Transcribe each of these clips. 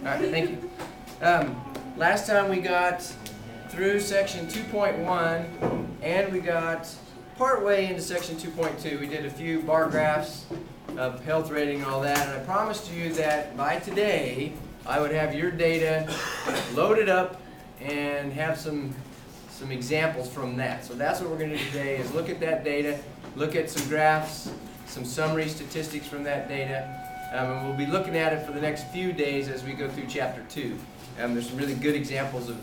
All right, thank you. Last time we got through section 2.1 and we got partway into section 2.2. We did a few bar graphs of health rating and all that, and I promised you that by today I would have your data loaded up and have some examples from that. So that's what we're going to do today, is look at that data, look at some graphs, some summary statistics from that data, and we'll be looking at it for the next few days as we go through chapter 2. There's some really good examples of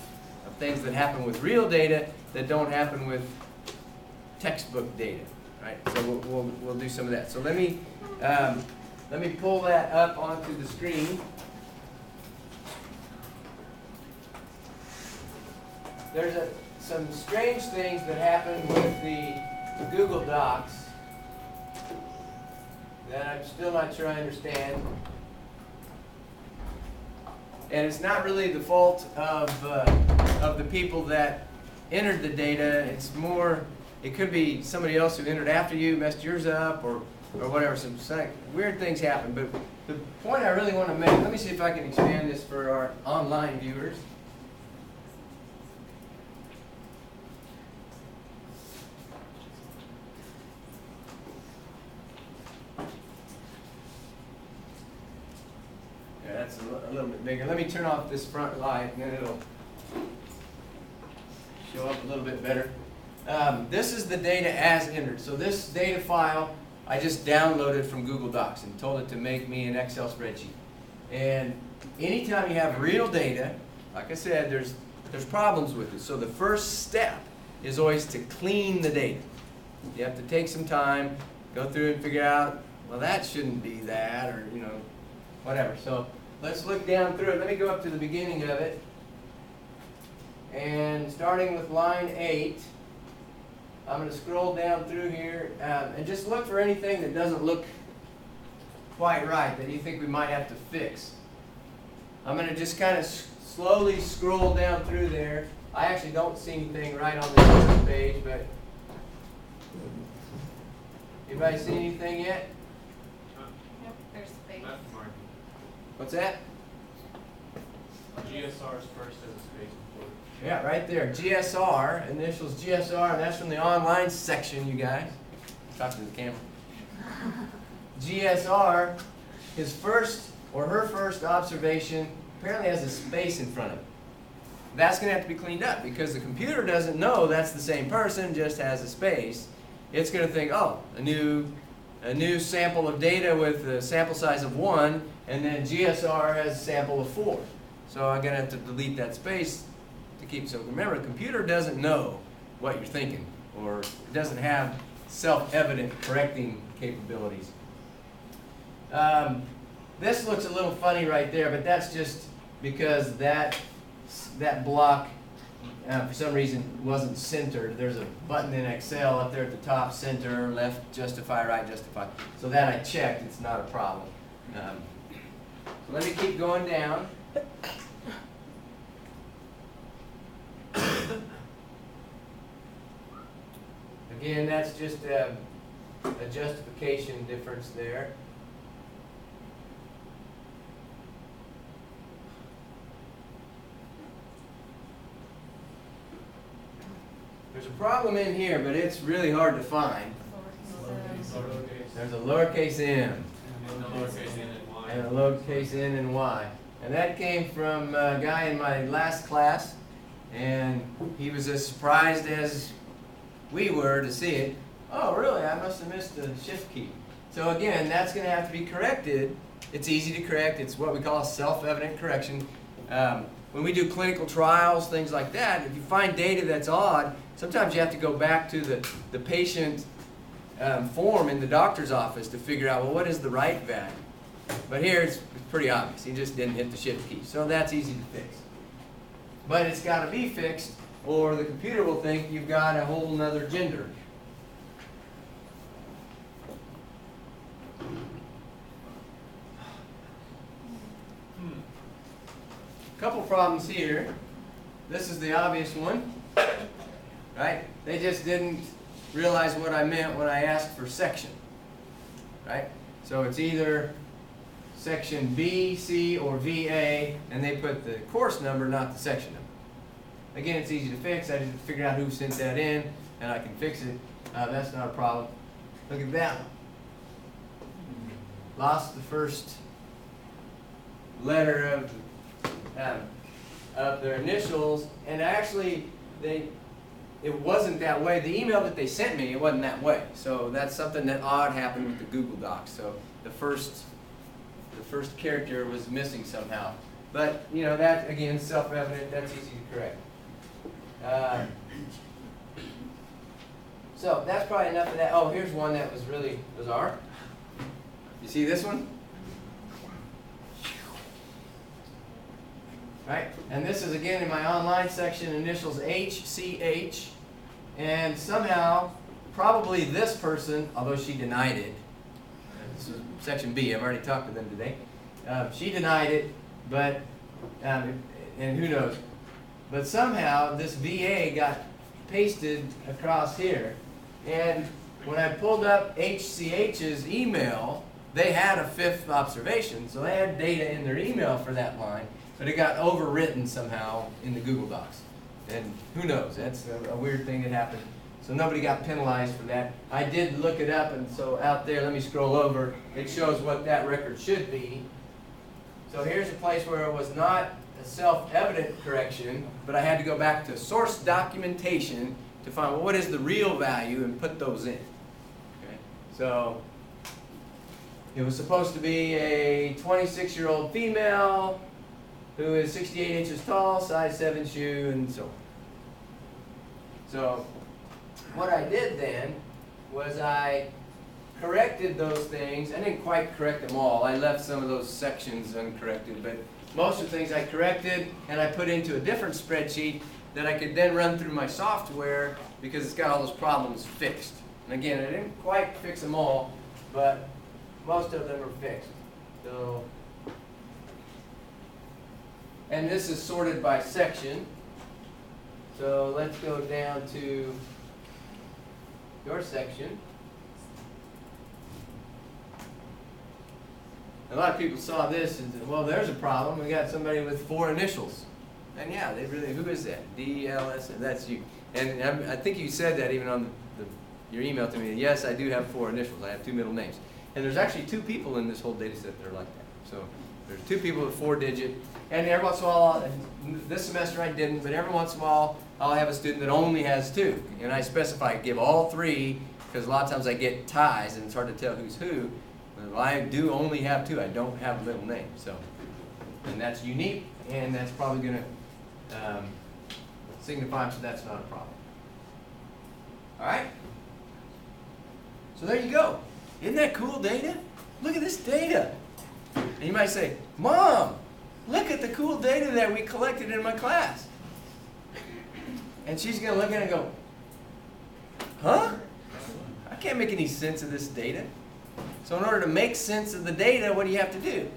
things that happen with real data that don't happen with textbook data, right? So we'll do some of that. So let me pull that up onto the screen. There's some strange things that happen with the Google Docs that I'm still not sure I understand. And it's not really the fault of the people that entered the data. It's more, it could be somebody else who entered after you, messed yours up, or whatever. Some weird things happen. But the point I really want to make, let me see if I can expand this for our online viewers. That's a little bit bigger. Let me turn off this front light and then it'll show up a little bit better. This is the data as entered. So this data file I just downloaded from Google Docs and told it to make me an Excel spreadsheet. And anytime you have real data, like I said, there's problems with it. So the first step is always to clean the data. You have to take some time, go through and figure out, well, that shouldn't be that, or whatever. So let's look down through it. Let me go up to the beginning of it. And starting with line 8, I'm going to scroll down through here and just look for anything that doesn't look quite right, that you think we might have to fix. I'm going to just kind of slowly scroll down through there. I actually don't see anything right on this first page, but anybody see anything yet? Yep, there's space. What's that? GSR is first as a space before. Yeah, right there. GSR, initials GSR, and that's from the online section, you guys. Talk to the camera. GSR, his first or her first observation apparently has a space in front of it. That's going to have to be cleaned up because the computer doesn't know that's the same person, just has a space. It's going to think, oh, a new sample of data with a sample size of 1, and then GSR has a sample of 4. So I'm going to have to delete that space to keep. So remember, the computer doesn't know what you're thinking, or it doesn't have self-evident correcting capabilities. This looks a little funny right there, but that's just because that block for some reason wasn't centered. There's a button in Excel up there at the top, center, left, justify, right, justify. So that I checked, it's not a problem. So let me keep going down. Again, that's just a justification difference there. There's a problem in here, but it's really hard to find. There's a lowercase m. And a lowercase n and y. And a lowercase n and y. And that came from a guy in my last class, and he was as surprised as we were to see it. Oh, really? I must have missed the shift key. So again, that's going to have to be corrected. It's easy to correct. It's what we call a self-evident correction. When we do clinical trials, things like that, if you find data that's odd, sometimes you have to go back to the patient form in the doctor's office to figure out, well, what is the right value? But here it's pretty obvious. He just didn't hit the shift key. So that's easy to fix. But it's got to be fixed, or the computer will think you've got a whole nother gender. Couple problems here. This is the obvious one, right? They just didn't realize what I meant when I asked for section, right? So it's either section B, C, or VA, and they put the course number, not the section number. Again, it's easy to fix. I just figured out who sent that in, and I can fix it. That's not a problem. Look at that one. Lost the first letter of their initials, and actually it wasn't that way. The email that they sent me, it wasn't that way. So that's something that odd happened with the Google Docs. So the first character was missing somehow. But you know, that again, self-evident. That's easy to correct. So that's probably enough of that. Oh, here's one that was really bizarre. You see this one? Right? And this is again in my online section, initials HCH. And somehow, probably this person, although she denied it, this is section B, I've already talked to them today. She denied it, but, and who knows. But somehow this VA got pasted across here. And when I pulled up HCH's email, they had a fifth observation, so they had data in their email for that line, but it got overwritten somehow in the Google Docs. And who knows, that's a weird thing that happened. So nobody got penalized for that. I did look it up, and so out there, let me scroll over, it shows what that record should be. So here's a place where it was not a self-evident correction, but I had to go back to source documentation to find, well, what is the real value, and put those in. Okay? So it was supposed to be a 26-year-old female who is 68 inches tall, size 7 shoe, and so on. So what I did then was I corrected those things. I didn't quite correct them all. I left some of those sections uncorrected, but most of the things I corrected and I put into a different spreadsheet that I could then run through my software because it's got all those problems fixed. And again, I didn't quite fix them all, but most of them are fixed. So, and this is sorted by section. So let's go down to your section. A lot of people saw this and said, well, there's a problem. We got somebody with 4 initials. And yeah, they really, who is that? D-L-S, that's you. And I think you said that even on your email to me. Yes, I do have 4 initials. I have 2 middle names. And there's actually 2 people in this whole data set that are like that. So there's 2 people with 4-digit. And every once in a while, this semester I didn't, but every once in a while I'll have a student that only has 2. And I specify, give all 3, because a lot of times I get ties and it's hard to tell who's who. But I do only have 2. I don't have a middle name. So, and that's unique, and that's probably going to signify so that's not a problem. All right? So there you go. Isn't that cool data? Look at this data. And you might say, Mom, look at the cool data that we collected in my class. And she's going to look at it and go, huh? I can't make any sense of this data. So in order to make sense of the data, what do you have to do?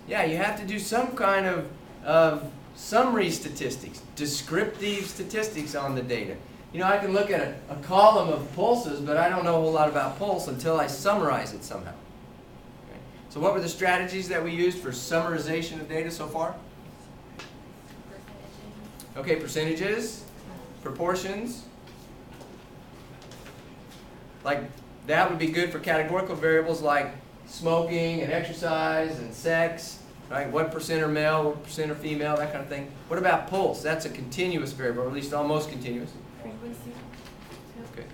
Yeah, you have to do some kind of summary statistics, descriptive statistics on the data. You know, I can look at a column of pulses, but I don't know a whole lot about pulse until I summarize it somehow. Okay. So what were the strategies that we used for summarization of data so far? Okay, percentages, proportions. Like that would be good for categorical variables like smoking and exercise and sex, right? What percent are male, what percent are female, that kind of thing. What about pulse? That's a continuous variable, or at least almost continuous. Frequency. Okay.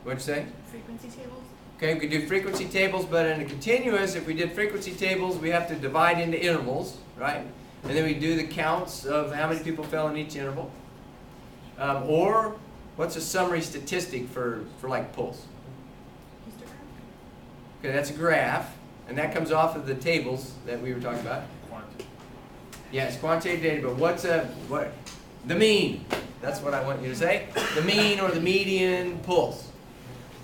What'd you say? Frequency tables. Okay, we could do frequency tables, but in a continuous, if we did frequency tables, we have to divide into intervals, right? And then we do the counts of how many people fell in each interval. Or what's a summary statistic for like pulse? Okay, that's a graph, and that comes off of the tables that we were talking about. Yeah, it's quantitative data, but what's the mean? That's what I want you to say. The mean or the median pulse,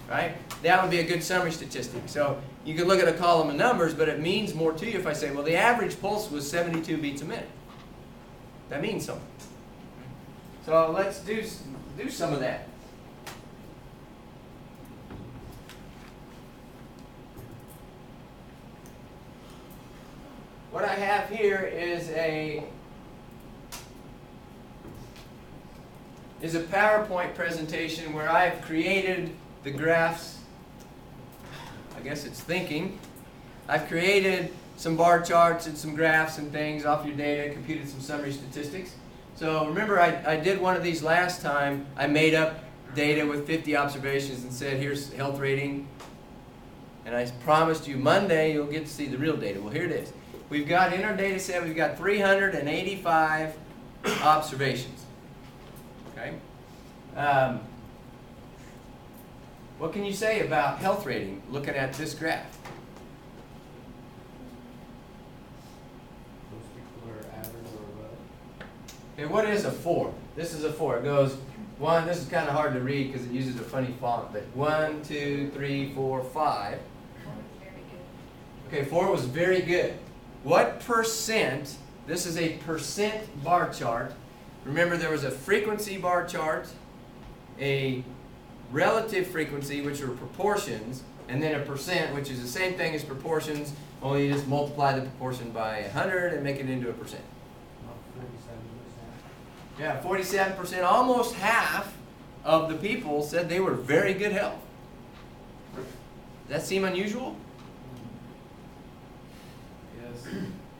right? That would be a good summary statistic. So you could look at a column of numbers, but it means more to you if I say, well, the average pulse was 72 beats a minute. That means something. So let's do some of that. what I have here is a PowerPoint presentation where I've created the graphs. I guess it's thinking. I've created some bar charts and some graphs and things off your data, computed some summary statistics. So remember, I did one of these last time. I made up data with 50 observations and said, here's health rating. And I promised you Monday you'll get to see the real data. Well, here it is. We've got in our data set, we've got 385 observations. Okay? What can you say about health rating looking at this graph? Most people are average or above. Okay, what is a 4? This is a 4. It goes 1, this is kind of hard to read because it uses a funny font, but 1, 2, 3, 4, 5. Very good. Okay, 4 was very good. What percent, this is a percent bar chart. Remember, there was a frequency bar chart, a relative frequency, which are proportions, and then a percent, which is the same thing as proportions, only you just multiply the proportion by 100 and make it into a percent. About 47%. Yeah, 47%, almost half of the people said they were very good health. Does that seem unusual? Yes.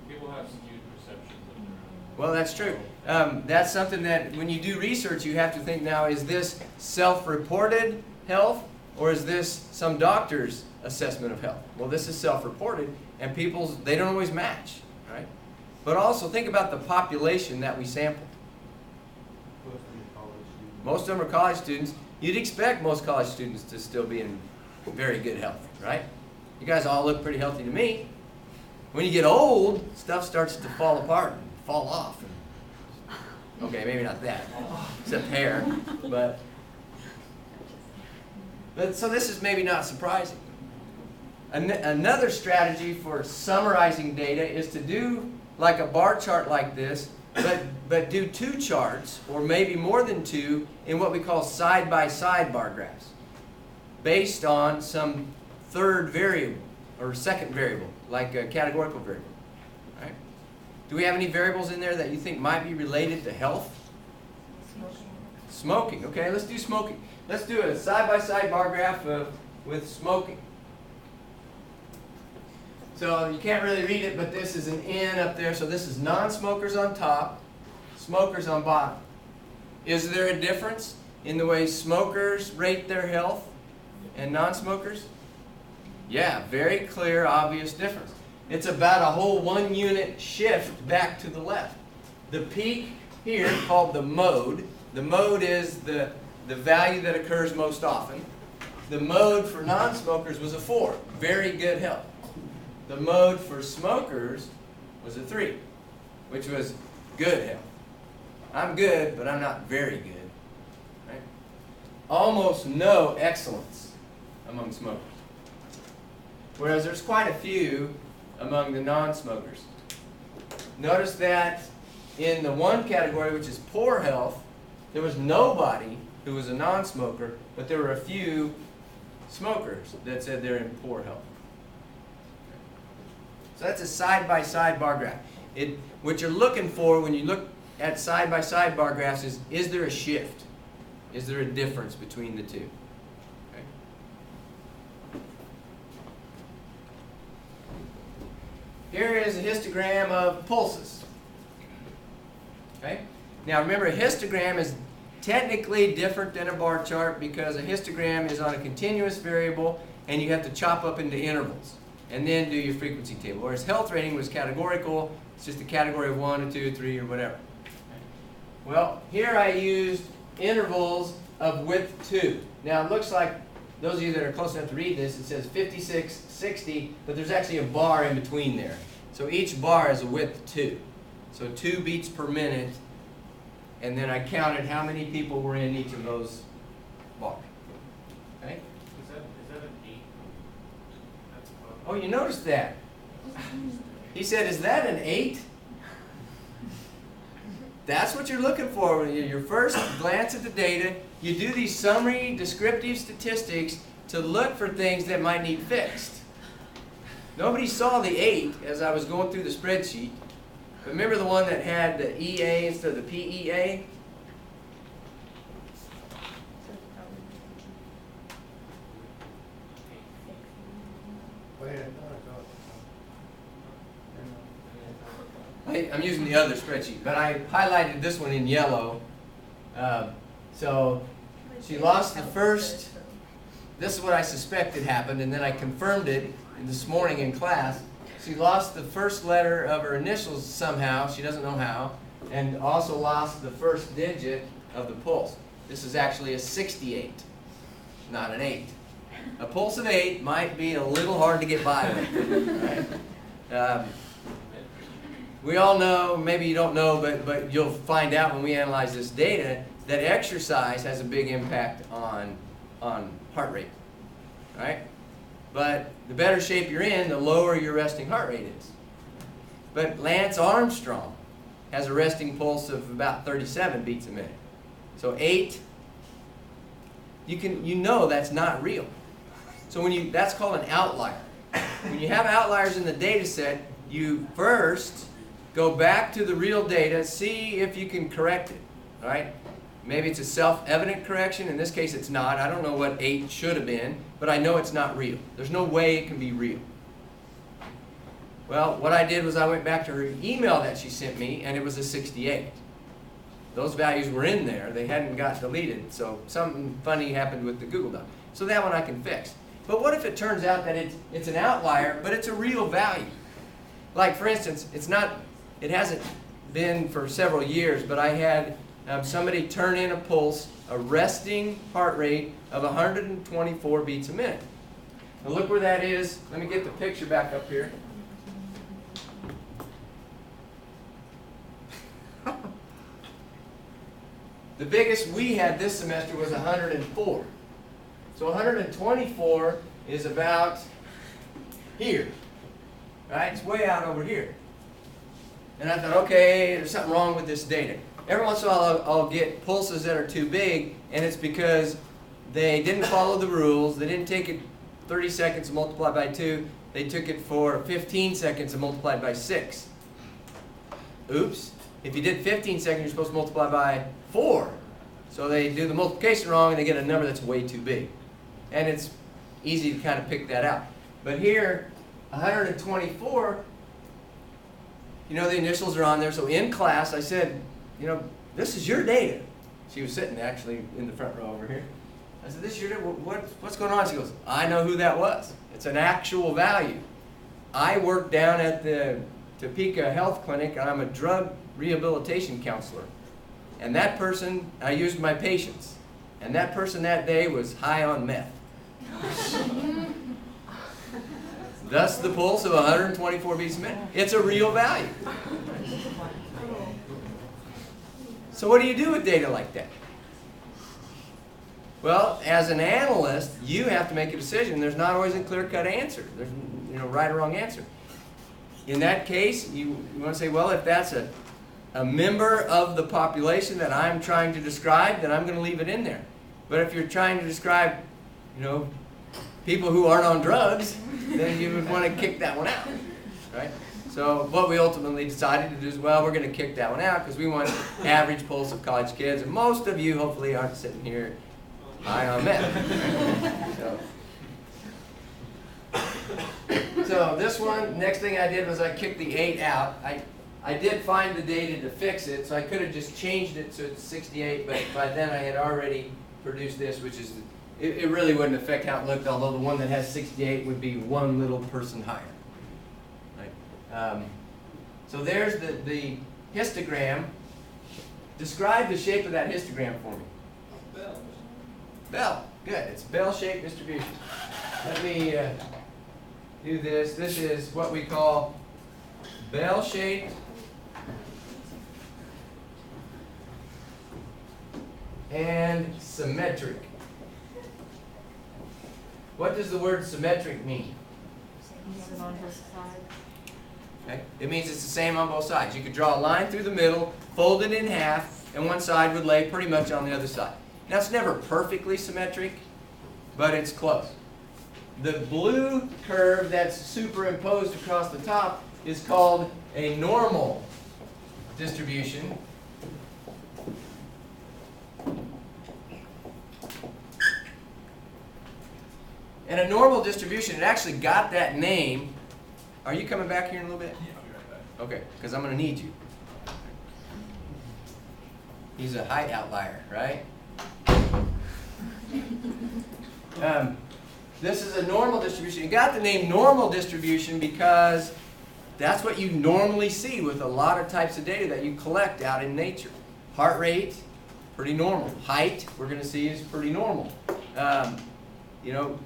People have skewed perceptions of their own. Well, that's true. That's something that when you do research, you have to think now, is this self-reported health or is this some doctor's assessment of health? Well, this is self-reported, and people's, they don't always match, right? But also think about the population that we sampled. Most of them are college students. Most of them are college students. You'd expect most college students to still be in very good health, right? You guys all look pretty healthy to me. When you get old, stuff starts to fall apart and fall off. Okay, maybe not that, except hair, but so this is maybe not surprising. Another strategy for summarizing data is to do like a bar chart like this, but do 2 charts, or maybe more than 2, in what we call side-by-side bar graphs, based on some third variable, or second variable, like a categorical variable. Right? Do we have any variables in there that you think might be related to health? Smoking. Okay, let's do smoking. Let's do a side-by-side bar graph with smoking. So you can't really read it, but this is an N up there. So this is non-smokers on top, smokers on bottom. Is there a difference in the way smokers rate their health and non-smokers? Yeah, very clear, obvious difference. It's about a whole 1 unit shift back to the left. The peak here, called the mode. The mode is the value that occurs most often. The mode for non-smokers was a 4, very good health. The mode for smokers was a 3, which was good health. I'm good, but I'm not very good. Right? Almost no excellence among smokers. Whereas there's quite a few among the non-smokers. Notice that in the one category, which is poor health, there was nobody who was a non-smoker, but there were a few smokers that said they're in poor health. So that's a side-by-side bar graph. What you're looking for when you look at side-by-side bar graphs is there a shift? Is there a difference between the two? Okay. Here is a histogram of pulses. Okay? Now remember, a histogram is technically different than a bar chart because a histogram is on a continuous variable and you have to chop up into intervals and then do your frequency table. Whereas health rating was categorical, it's just a category of 1 or 2 or 3 or whatever. Well, here I used intervals of width 2. Now it looks like, those of you that are close enough to read this, it says 56, 60, but there's actually a bar in between there. So each bar is a width 2. So 2 beats per minute, and then I counted how many people were in each of those bars. Okay? Is that an 8? That's Oh, you noticed that. He said, is that an 8? That's what you're looking for when your first glance at the data. You do these summary descriptive statistics to look for things that might need fixed. Nobody saw the 8 as I was going through the spreadsheet. But remember the one that had the EA instead of the PEA? I'm using the other spreadsheet, but I highlighted this one in yellow. So she lost the first. This is what I suspected happened, and then I confirmed it this morning in class. She lost the first letter of her initials somehow, she doesn't know how, and also lost the first digit of the pulse. This is actually a 68, not an 8. A pulse of 8 might be a little hard to get by with. Right? We all know, maybe you don't know, but you'll find out when we analyze this data, that exercise has a big impact on heart rate, right? But the better shape you're in, the lower your resting heart rate is. But Lance Armstrong has a resting pulse of about 37 beats a minute. So 8, you know that's not real. So that's called an outlier. When you have outliers in the data set, you first go back to the real data, see if you can correct it, right? Maybe it's a self-evident correction. In this case, it's not. I don't know what 8 should have been, but I know it's not real. There's no way it can be real. Well, what I did was I went back to her email that she sent me, and it was a 68. Those values were in there. They hadn't got deleted, so something funny happened with the Google Doc. So that one I can fix. But what if it turns out that it's an outlier, but it's a real value? Like, for instance, it hasn't been for several years, but I had somebody turn in a pulse, a resting heart rate of 124 beats a minute. Now look where that is. Let me get the picture back up here. The biggest we had this semester was 104. So 124 is about here. Right? It's way out over here. And I thought, okay, there's something wrong with this data. Every once in a while I'll get pulses that are too big, and it's because they didn't follow the rules. They didn't take it 30 seconds and multiply by 2. They took it for 15 seconds and multiplied by 6. Oops. If you did 15 seconds, you're supposed to multiply by 4. So they do the multiplication wrong, and they get a number that's way too big. And it's easy to kind of pick that out. But here, 124, the initials are on there. So in class, I said, this is your data. She was sitting actually in the front row over here. I said, this is your data. What's going on? She goes, I know who that was. It's an actual value. I work down at the Topeka Health Clinic, and I'm a drug rehabilitation counselor. And that person, I used my patients. And that person that day was high on meth. Thus the pulse of 124 beats a minute. It's a real value. So what do you do with data like that? Well, as an analyst, you have to make a decision. There's not always a clear-cut answer. There's right or wrong answer. In that case, you want to say, well, if that's a member of the population that I'm trying to describe, then I'm going to leave it in there. But if you're trying to describe, people who aren't on drugs, then you would want to kick that one out, right? So what we ultimately decided to do is, well, we're going to kick that one out because we want average pulse of college kids, and most of you hopefully aren't sitting here high on meth. So this one, next thing I did was I kicked the 8 out. I did find the data to fix it, so I could have just changed it so it's 68, but by then I had already produced this, which is, it really wouldn't affect how it looked, although the one that has 68 would be one little person higher. Right? So there's the histogram. Describe the shape of that histogram for me. Bell. Bell. Good. It's bell-shaped distribution. Let me do this. This is what we call bell-shaped and symmetric. What does the word symmetric mean? Okay. It means it's the same on both sides. You could draw a line through the middle, fold it in half, and one side would lay pretty much on the other side. Now, it's never perfectly symmetric, but it's close. The blue curve that's superimposed across the top is called a normal distribution. And a normal distribution, it actually got that name. Are you coming back here in a little bit? Yeah, I'll be right back. Okay, because I'm going to need you. He's a height outlier, right? This is a normal distribution. You got the name normal distribution because that's what you normally see with a lot of types of data that you collect out in nature. Heart rate, pretty normal. Height, we're going to see, is pretty normal. You know,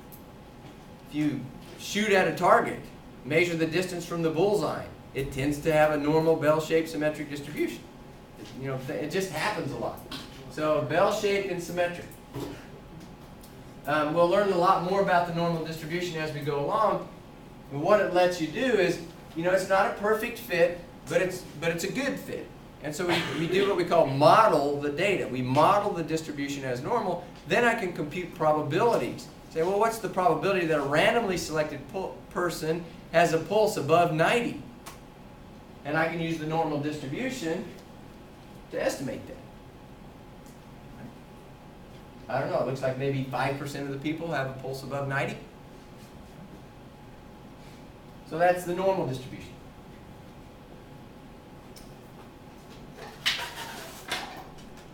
if you shoot at a target, measure the distance from the bullseye, it tends to have a normal bell-shaped symmetric distribution. You know, it just happens a lot. So bell-shaped and symmetric. We'll learn a lot more about the normal distribution as we go along. And what it lets you do is, you know, it's not a perfect fit, but it's a good fit. And so we do what we call model the data. We model the distribution as normal. Then I can compute probabilities. Say, well, what's the probability that a randomly selected person has a pulse above 90? And I can use the normal distribution to estimate that. I don't know, it looks like maybe 5% of the people have a pulse above 90. So that's the normal distribution.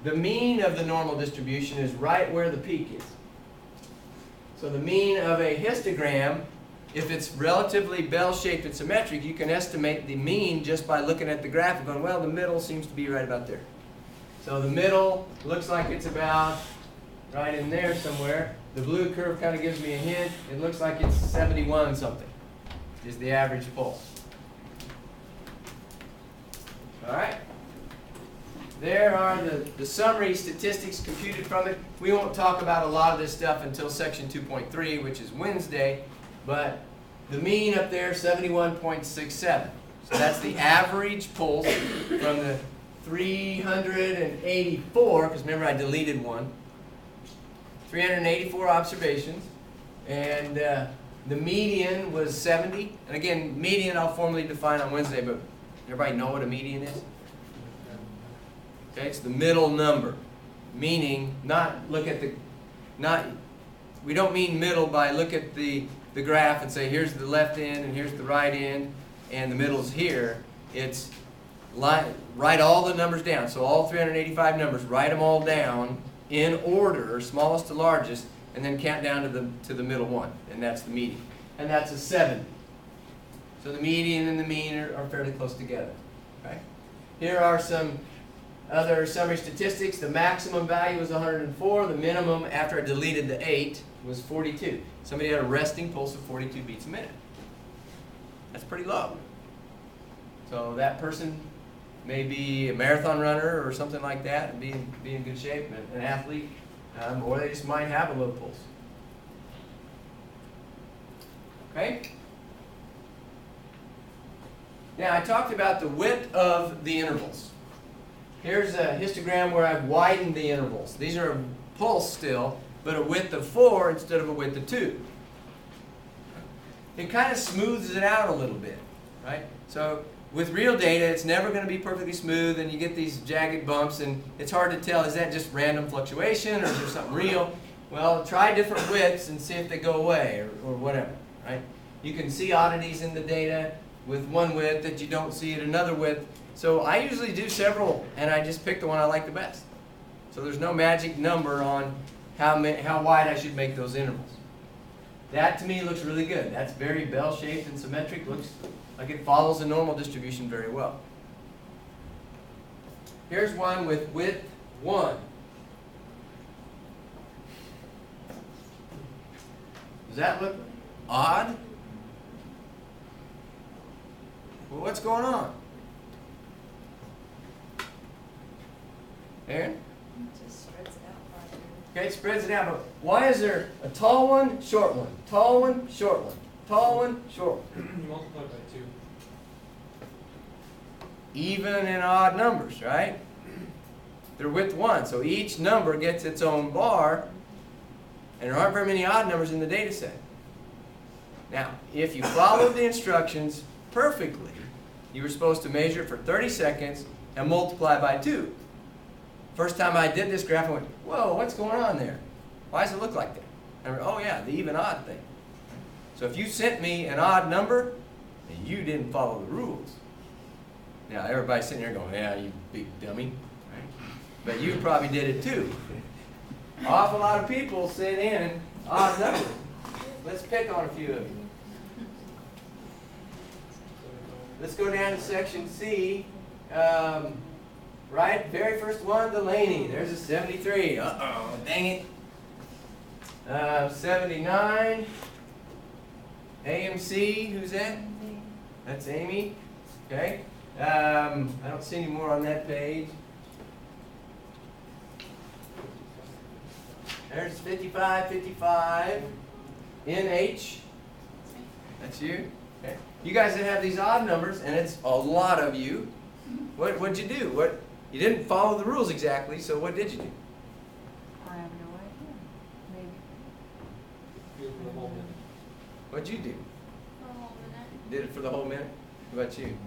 The mean of the normal distribution is right where the peak is. So the mean of a histogram, if it's relatively bell-shaped and symmetric, you can estimate the mean just by looking at the graph and going, well, the middle seems to be right about there. So the middle looks like it's about right in there somewhere. The blue curve kind of gives me a hint. It looks like it's 71 something is the average pulse. All right? There are the summary statistics computed from it. We won't talk about a lot of this stuff until section 2.3, which is Wednesday, but the mean up there, 71.67. So that's the average pulse from the 384, because remember I deleted one. 384 observations, and the median was 70. And again, median I'll formally define on Wednesday, but everybody know what a median is? Okay, it's the middle number, meaning we don't mean middle by look at the graph and say here's the left end and here's the right end and the middle's here. It's write all the numbers down. So all 385 numbers, write them all down in order, smallest to largest, and then count down to the middle one, and that's the median. And that's a 70. So the median and the mean are fairly close together. Okay? Here are some other summary statistics. The maximum value was 104. The minimum, after I deleted the 8, was 42. Somebody had a resting pulse of 42 beats a minute. That's pretty low. So that person may be a marathon runner or something like that, and be in good shape, an athlete, or they just might have a low pulse. Okay? Now I talked about the width of the intervals. Here's a histogram where I've widened the intervals. These are a pulse still, but a width of 4 instead of a width of 2. It kind of smooths it out a little bit, right? So with real data, it's never going to be perfectly smooth, and you get these jagged bumps, and it's hard to tell, is that just random fluctuation, or is there something real? Well, try different widths and see if they go away, or whatever, right? You can see oddities in the data with one width that you don't see at another width. So I usually do several, and I just pick the one I like the best. So there's no magic number on how wide I should make those intervals. That, to me, looks really good. That's very bell-shaped and symmetric. Looks like it follows the normal distribution very well. Here's one with width 1. Does that look odd? Well, what's going on? Aaron? It just spreads it out farther. Okay, it spreads it out. But why is there a tall one, short one, tall one, short one, tall one, short one? You multiply by 2. Even and odd numbers, right? They're width 1, so each number gets its own bar, and there aren't very many odd numbers in the data set. if you followed the instructions perfectly, you were supposed to measure it for 30 seconds and multiply by 2. First time I did this graph, I went, whoa, what's going on there? Why does it look like that? I went, oh yeah, the even odd thing. So if you sent me an odd number, then you didn't follow the rules. Now everybody's sitting there going, yeah, you big dummy. Right? But you probably did it too. Awful lot of people sent in odd numbers. Let's pick on a few of you. Let's go down to section C. Right, very first one, Delaney. There's a 73. Uh-oh, dang it. 79. AMC, who's that? That's Amy. Okay. I don't see any more on that page. There's 55, 55. NH. That's you. Okay. You guys that have these odd numbers, and it's a lot of you. What'd you do? You didn't follow the rules exactly, so what did you do? I have no idea. Maybe. Do it for the whole minute. What'd you do? For a whole minute. Did it for the whole minute? What about you?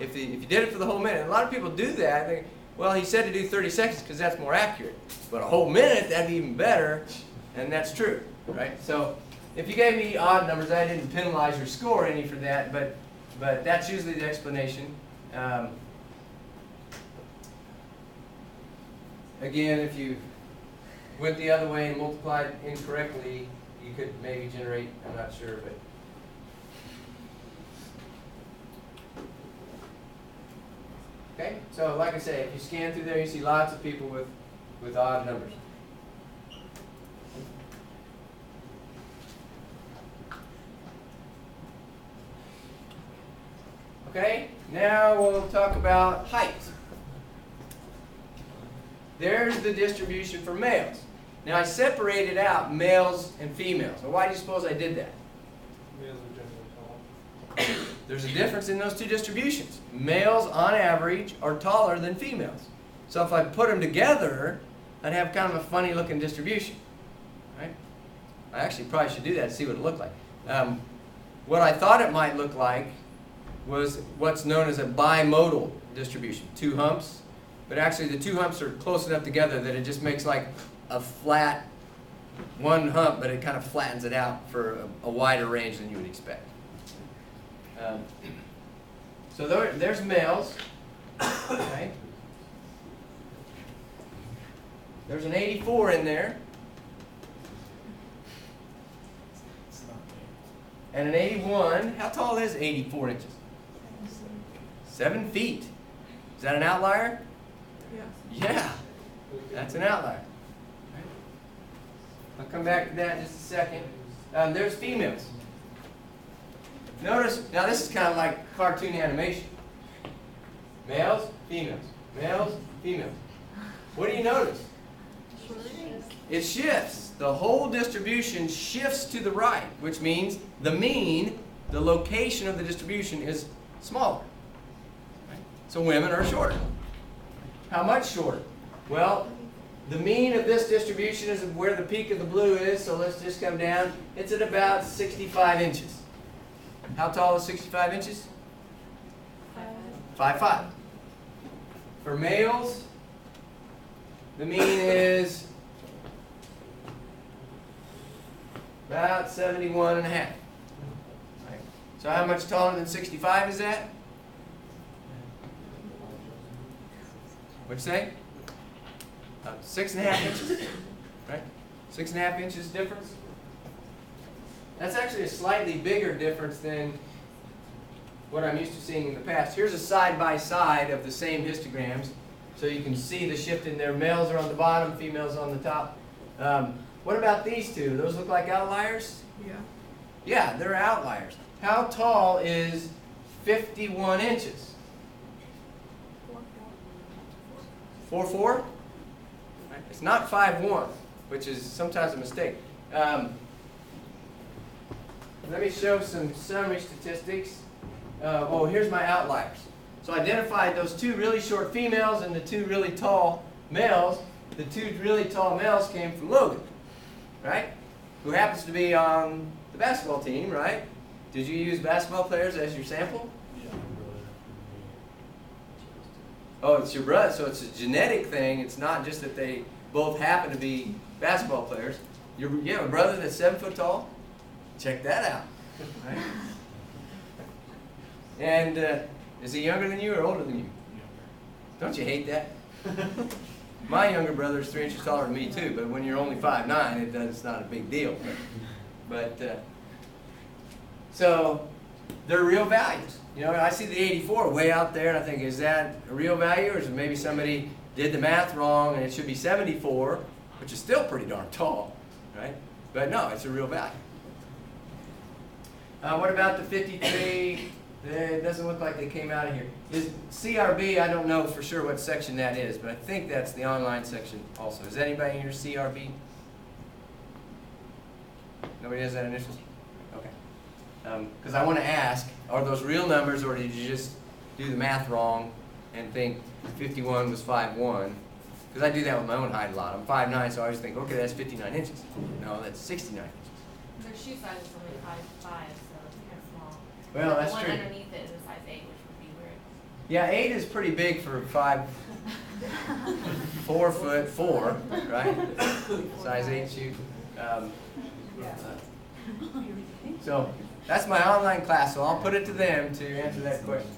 If you did it for the whole minute, a lot of people do that. They, well, he said to do 30 seconds because that's more accurate. But a whole minute, that'd be even better, and that's true, right? So if you gave me odd numbers, I didn't penalize your score any for that, but that's usually the explanation. Again, if you went the other way and multiplied incorrectly, you could maybe generate, I'm not sure, but. Okay, so like I say, if you scan through there, you see lots of people with odd numbers. Okay, now we'll talk about height. There's the distribution for males. Now I separated out males and females. Now why do you suppose I did that? Males are generally tall. There's a difference in those two distributions. Males, on average, are taller than females. So if I put them together, I'd have kind of a funny looking distribution. Right? I actually probably should do that to see what it looked like. What I thought it might look like was what's known as a bimodal distribution. 2 humps. But actually the 2 humps are close enough together that it just makes like a flat one hump, but it kind of flattens it out for a wider range than you would expect. So there's males. Okay. There's an 84 in there. And an 81. How tall is 84 inches? 7 feet. Is that an outlier? Yeah, that's an outlier. I'll come back to that in just a second. There's females. Notice, now this is kind of like cartoon animation. Males, females. Males, females. What do you notice? It shifts. The whole distribution shifts to the right, which means the mean, the location of the distribution is smaller. So women are shorter. How much shorter? Well, the mean of this distribution is where the peak of the blue is, so let's just come down. It's at about 65 inches. How tall is 65 inches? 5'5". For males, the mean is about 71 and a half. Right. So how much taller than 65 is that? What'd you say? 6.5 inches, right? 6.5 inches difference. That's actually a slightly bigger difference than what I'm used to seeing in the past. Here's a side-by-side of the same histograms, so you can see the shift in there. Males are on the bottom, females on the top. What about these two? Those look like outliers? Yeah. Yeah, they're outliers. How tall is 51 inches? 4'4"? It's not 5'1", which is sometimes a mistake. Let me show some summary statistics. Here's my outliers. So I identified those 2 really short females and the 2 really tall males. The 2 really tall males came from Logan, right? Who happens to be on the basketball team, right? Did you use basketball players as your sample? Yeah, Oh, it's your brother, so it's a genetic thing. It's not just that they both happen to be basketball players. You have a brother that's 7 foot tall? Check that out. Right? And is he younger than you or older than you? Don't you hate that? My younger brother is 3 inches taller than me too, but when you're only 5'9", it's not a big deal. So they're real values. You know, I see the 84 way out there, and I think, is that a real value, or is it maybe somebody did the math wrong and it should be 74, which is still pretty darn tall, right? But no, it's a real value. What about the 53? It doesn't look like they came out of here. Is CRB, I don't know for sure what section that is, but I think that's the online section also. Is anybody in your CRB? Nobody has that initial? Okay. Because I want to ask, are those real numbers, or did you just do the math wrong and think 51 was 5'1"? Because I do that with my own height a lot. I'm 5'9", so I always think, okay, that's 59 inches. No, that's 69 inches. Their shoe size is only 5'5", so it's kind of small. Well, that's the true. one underneath it is a size 8, which would be weird. Yeah, 8 is pretty big for 4'4", right? Size 8 shoe. So that's my online class, so I'll put it to them to answer that question.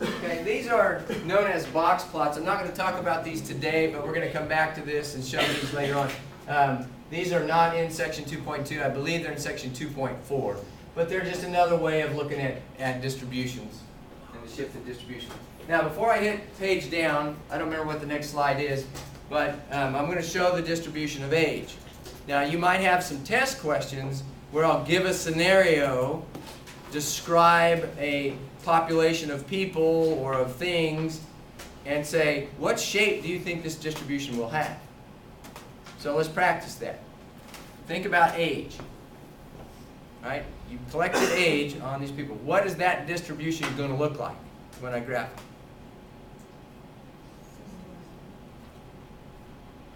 Okay, these are known as box plots. I'm not going to talk about these today, but we're going to come back to this and show these later on. These are not in section 2.2. I believe they're in section 2.4. But they're just another way of looking at distributions and the shifted distribution. Now, before I hit page down, I don't remember what the next slide is, but I'm going to show the distribution of age. Now, you might have some test questions where I'll give a scenario, describe a population of people or of things, and say, what shape do you think this distribution will have? So let's practice that. Think about age. Right? You collected age on these people. What is that distribution going to look like when I graph it?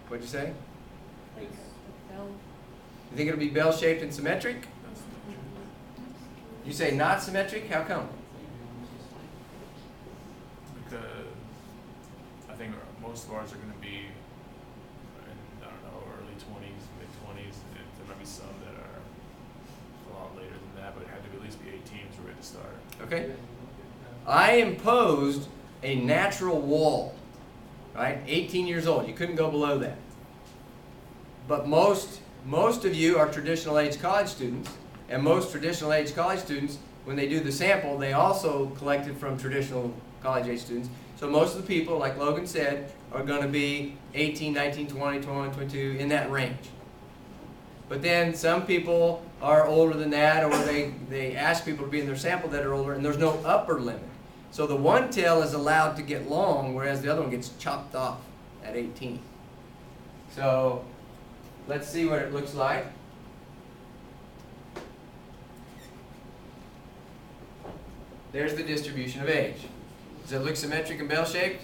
What'd you say? Like bell. You think it'll be bell-shaped and symmetric? You say not symmetric? How come? Because I think most of ours are going to be in, I don't know, early 20s, mid-20s. There might be some that are a lot later than that, but it had to at least be 18 for it to start. Okay. I imposed a natural wall, right? 18 years old. You couldn't go below that. But most of you are traditional age college students, and most traditional age college students, when they do the sample, they also collected from traditional college age students. So most of the people, like Logan said, are going to be 18, 19, 20, 21, 22, in that range. But then some people are older than that, or they ask people to be in their sample that are older, and there's no upper limit. So the one tail is allowed to get long, whereas the other one gets chopped off at 18. So let's see what it looks like. There's the distribution of age. Does it look symmetric and bell-shaped?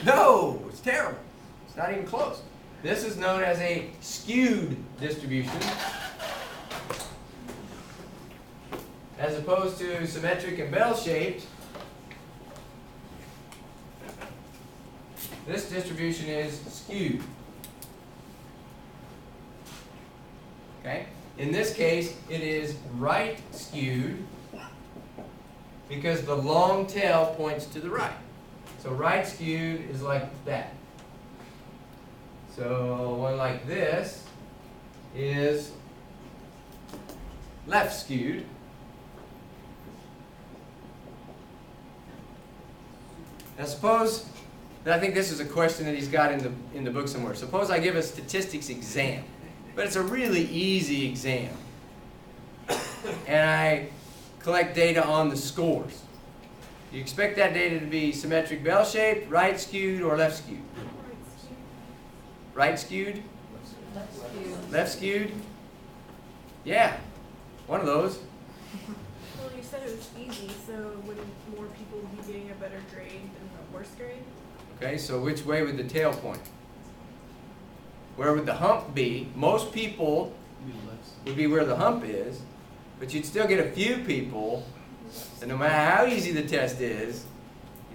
No, it's terrible. It's not even close. This is known as a skewed distribution, as opposed to symmetric and bell-shaped. This distribution is skewed. Okay? In this case, it is right skewed because the long tail points to the right. So right skewed is like that. So one like this is left skewed. Now suppose, I think this is a question that he's got in the book somewhere. Suppose I give a statistics exam, but it's a really easy exam. And I collect data on the scores. You expect that data to be symmetric bell-shaped, right skewed, or left skewed? Right skewed? Left skewed. Left skewed? Yeah, one of those. Well, you said it was easy, so wouldn't more people be getting a better grade than a worse grade? Okay, so which way would the tail point? Where would the hump be? Most people would be where the hump is, but you'd still get a few people, and no matter how easy the test is,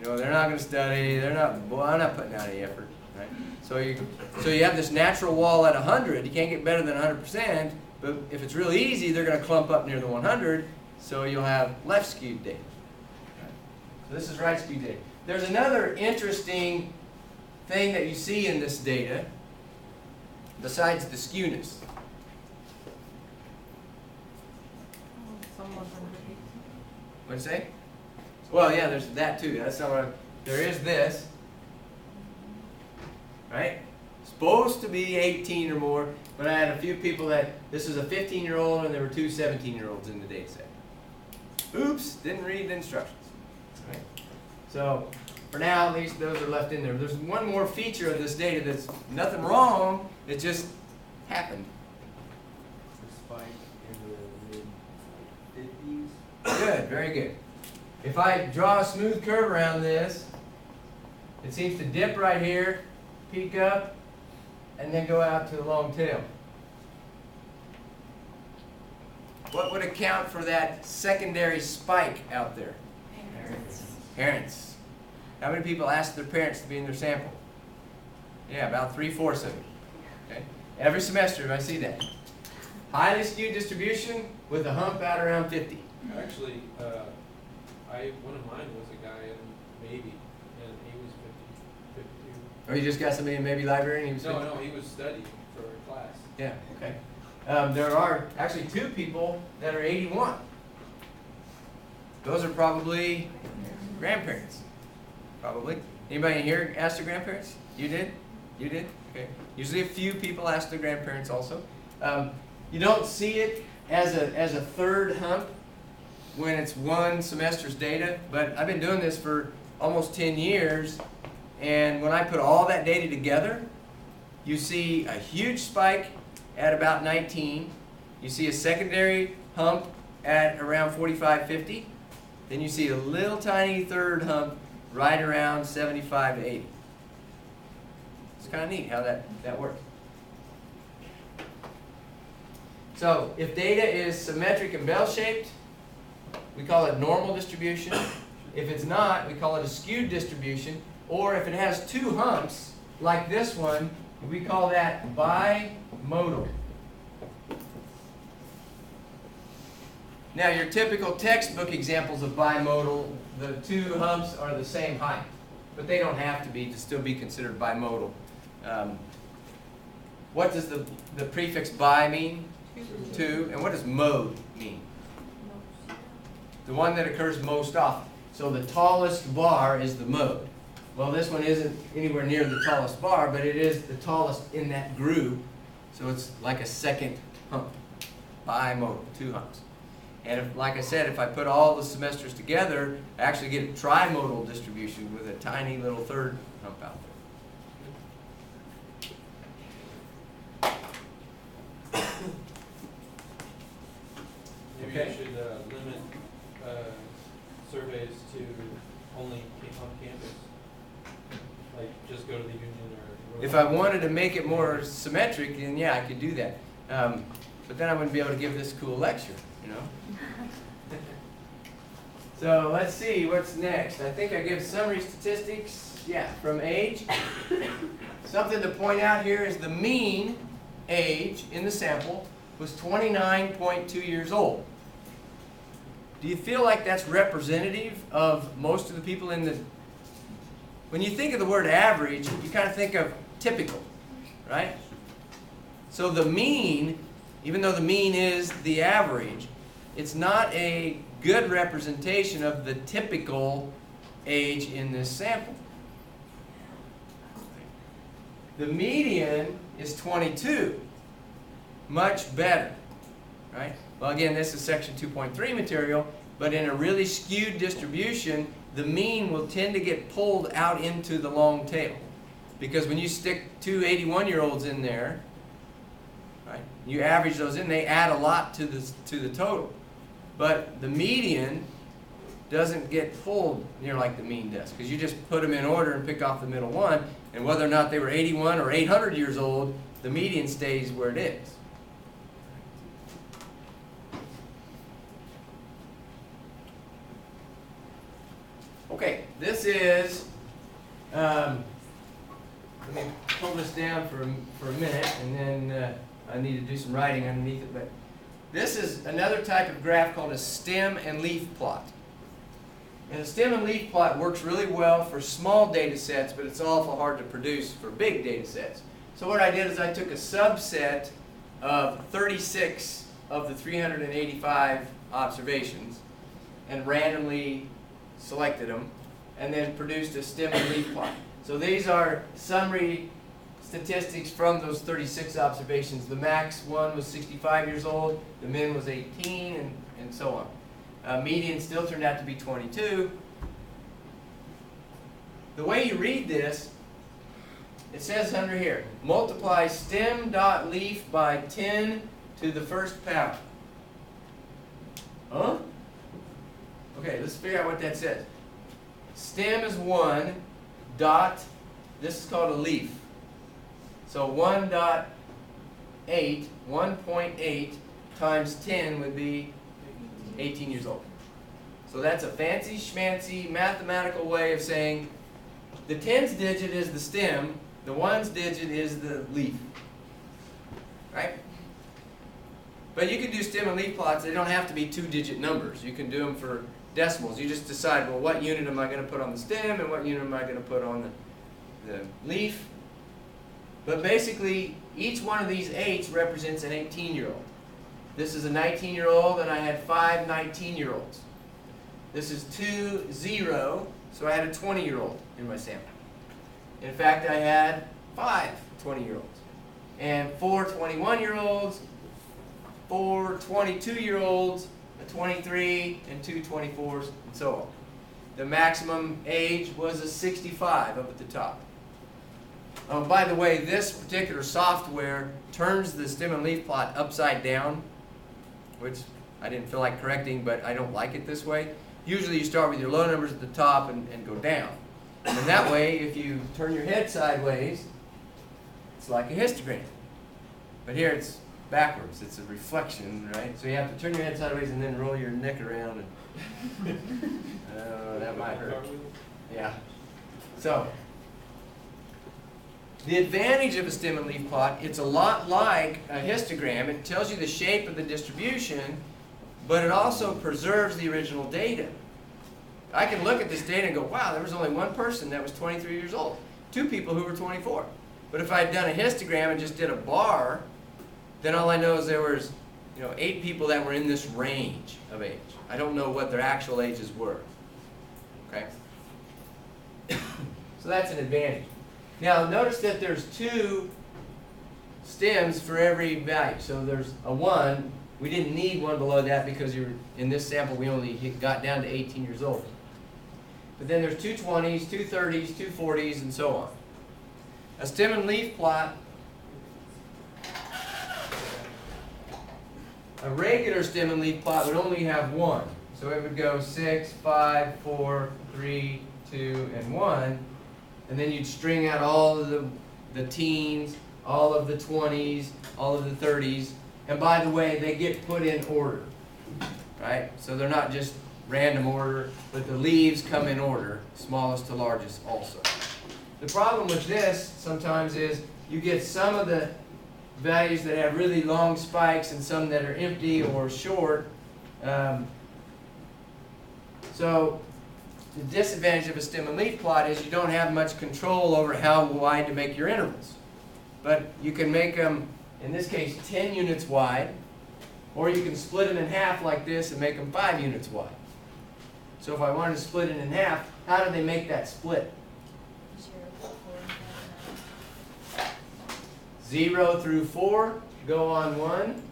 they're not going to study, I'm not putting out any effort, right? So you have this natural wall at 100, you can't get better than 100%, but if it's really easy, they're going to clump up near the 100, so you'll have left skewed data. Right? So this is right skewed data. There's another interesting thing that you see in this data, besides the skewness. Someone's under 18. What'd you say? Well, yeah, there's that too. That's not what there is this. Right? Supposed to be 18 or more, but I had a few people that this is a 15-year-old and there were two 17-year-olds in the data set. Oops, didn't read the instructions. Right? So, for now, at least those are left in there. There's one more feature of this data that's nothing wrong, it just happened. Spike in the mid-50s. Good, very good. If I draw a smooth curve around this, it seems to dip right here, peak up, and then go out to the long tail. What would account for that secondary spike out there? Parents. How many people asked their parents to be in their sample? Yeah, about 3/4 of it. Okay? Every semester I see that. Highly skewed distribution with a hump out around 50. Actually, one of mine was a guy in maybe, and he was 52. Or you just got somebody in maybe library and he was No, he was studying for a class. Yeah, okay. There are actually two people that are 81. Those are probably grandparents. Probably. Anybody in here asked their grandparents? You did? You did? Okay. Usually a few people ask their grandparents also. You don't see it as a third hump when it's one semester's data, but I've been doing this for almost 10 years, and when I put all that data together, you see a huge spike at about 19. You see a secondary hump at around 45, 50. Then you see a little tiny third hump right around 75 to 80. It's kind of neat how that works. So if data is symmetric and bell-shaped, we call it normal distribution. If it's not, we call it a skewed distribution. Or if it has two humps, like this one, we call that bimodal. Now, your typical textbook examples of bimodal, the two humps are the same height, but they don't have to be to still be considered bimodal. What does the prefix bi mean? Two. And what does mode mean? The one that occurs most often. So the tallest bar is the mode. Well, this one isn't anywhere near the tallest bar, but it is the tallest in that group. So it's like a second hump. Bimodal, two humps. And if, like I said, if I put all the semesters together, I actually get a trimodal distribution with a tiny little third hump out there. Maybe Okay. you should limit surveys to only on campus. Like, just go to the union or... If I wanted to make it more symmetric, then yeah, I could do that. But then I wouldn't be able to give this cool lecture, you know? So let's see what's next. I think I give summary statistics, yeah, from age. Something to point out here is the mean age in the sample was 29.2 years old. Do you feel like that's representative of most of the people in the... When you think of the word average, you kind of think of typical, right? So the mean, even though the mean is the average, it's not a good representation of the typical age in this sample. The median is 22. Much better, right? Well, again, this is section 2.3 material, but in a really skewed distribution, the mean will tend to get pulled out into the long tail. Because when you stick two 81-year-olds in there, right, you average those in, they add a lot to the total. But the median doesn't get pulled near like the mean does, because you just put them in order and pick off the middle one, and whether or not they were 81 or 800 years old, the median stays where it is. Okay, this is, let me pull this down for a minute, and then I need to do some writing underneath it. But this is another type of graph called a stem and leaf plot. And a stem and leaf plot works really well for small data sets, but it's awful hard to produce for big data sets. So what I did is I took a subset of 36 of the 385 observations and randomly selected them and then produced a stem and leaf plot. So these are summary statistics from those 36 observations. The max one was 65 years old, the min was 18, and so on. Median still turned out to be 22. The way you read this, it says under here, multiply stem dot leaf by 10 to the first power. Huh? Okay, let's figure out what that says. Stem is 1 dot, this is called a leaf. So 1.8 times 10 would be 18 years old. So that's a fancy schmancy mathematical way of saying the tens digit is the stem, the ones digit is the leaf. Right? But you can do stem and leaf plots. They don't have to be 2-digit numbers. You can do them for decimals. You just decide, well, what unit am I going to put on the stem and what unit am I going to put on the leaf. But basically, each one of these 8s represents an 18-year-old. This is a 19-year-old, and I had 5 19-year-olds. This is 2 0, so I had a 20-year-old in my sample. In fact, I had 5 20-year-olds, and 4 21-year-olds, 4 22-year-olds, a 23, and 2 24s, and so on. The maximum age was a 65 up at the top. By the way, this particular software turns the stem and leaf plot upside down, which I didn't feel like correcting, but I don't like it this way. Usually you start with your low numbers at the top and go down. And that way, if you turn your head sideways, it's like a histogram. But here it's backwards. It's a reflection, right? So you have to turn your head sideways and then roll your neck around. And that might hurt. Yeah. So the advantage of a stem and leaf plot, it's a lot like a histogram. It tells you the shape of the distribution, but it also preserves the original data. I can look at this data and go, wow, there was only one person that was 23 years old, 2 people who were 24. But if I had done a histogram and just did a bar, then all I know is there was 8 people that were in this range of age. I don't know what their actual ages were. Okay? So that's an advantage. Now notice that there's 2 stems for every value. So there's a 1. We didn't need one below that because in this sample we only got down to 18 years old. But then there's 2 20s, 2 30s, 2 40s, and so on. A stem and leaf plot, a regular stem and leaf plot would only have 1. So it would go 6, 5, 4, 3, 2, and 1. And then you'd string out all of the teens, all of the 20s, all of the 30s. And by the way, they get put in order, right? So they're not just random order, but the leaves come in order, smallest to largest also. The problem with this sometimes is you get some of the values that have really long spikes and some that are empty or short. So the disadvantage of a stem and leaf plot is you don't have much control over how wide to make your intervals. But you can make them, in this case, 10 units wide, or you can split them in half like this and make them 5 units wide. So if I wanted to split it in half, how do they make that split? 0 through 4 go on one,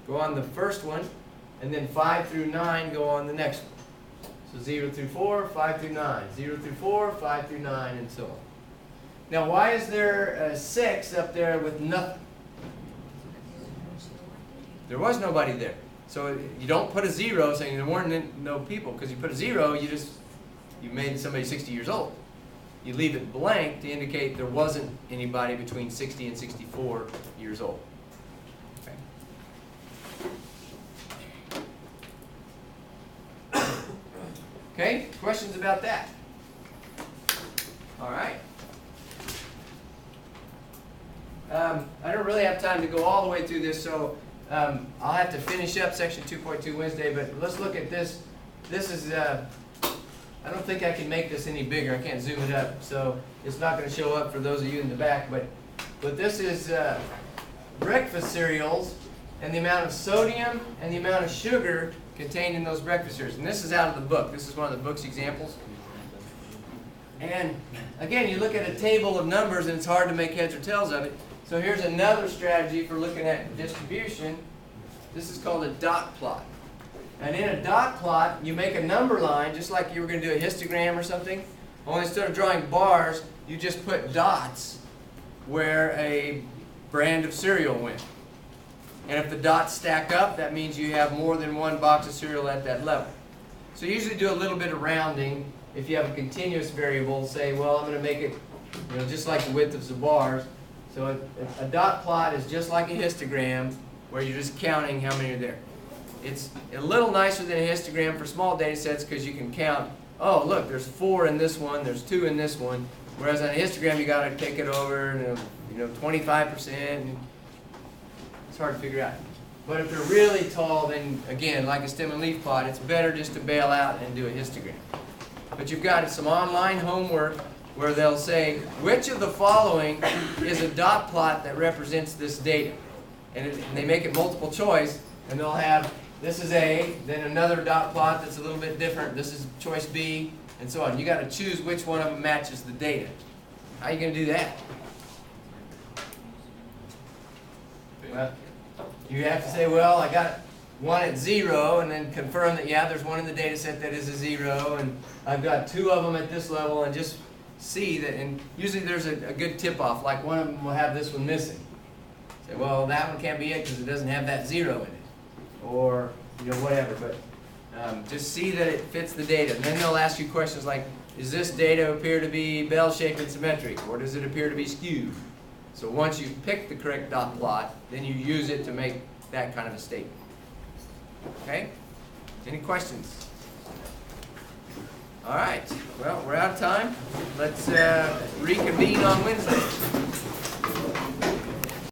go on the first one, and then 5 through 9 go on the next one. So 0 through 4, 5 through 9, 0 through 4, 5 through 9, and so on. Now why is there a 6 up there with nothing? There was nobody there. So you don't put a 0 saying there weren't no people, because you put a 0, you made somebody 60 years old. you leave it blank to indicate there wasn't anybody between 60 and 64 years old. Okay, okay? Questions about that? All right. I don't really have time to go all the way through this, so I'll have to finish up section 2.2 Wednesday, but let's look at this. This is, I don't think I can make this any bigger. I can't zoom it up, so it's not going to show up for those of you in the back, but this is breakfast cereals and the amount of sodium and the amount of sugar contained in those breakfast cereals. And this is out of the book. This is one of the book's examples. And again, you look at a table of numbers and it's hard to make heads or tails of it. So here's another strategy for looking at distribution. This is called a dot plot. And in a dot plot, you make a number line just like you were going to do a histogram or something. Only instead of drawing bars, you just put dots where a brand of cereal went. And if the dots stack up, that means you have more than one box of cereal at that level. So you usually do a little bit of rounding. If you have a continuous variable, say, well, I'm going to make it, just like the width of the bars. So a dot plot is just like a histogram, where you're just counting how many are there. It's a little nicer than a histogram for small data sets because you can count, oh, look, there's 4 in this one, there's 2 in this one. Whereas on a histogram, you got to take it over, 25%. And it's hard to figure out. But if they're really tall, then again, like a stem and leaf plot, it's better just to bail out and do a histogram. But you've got some online homework where they'll say, which of the following is a dot plot that represents this data? And they make it multiple choice, and they'll have, this is A, then another dot plot that's a little bit different, this is choice B, and so on. You got to choose which one of them matches the data. How are you going to do that? Well, you have to say, well, I got one at 0, and then confirm that, yeah, there's one in the data set that is a 0, and I've got 2 of them at this level, and just see that, and usually there's a good tip-off, like one of them will have this one missing. Say, well, that one can't be it because it doesn't have that 0 in it, or, whatever, but just see that it fits the data. And then they'll ask you questions like, does this data appear to be bell-shaped and symmetric, or does it appear to be skewed? So once you've picked the correct dot plot, then you use it to make that kind of a statement. Okay? Any questions? All right. Well, we're out of time. Let's reconvene on Wednesday.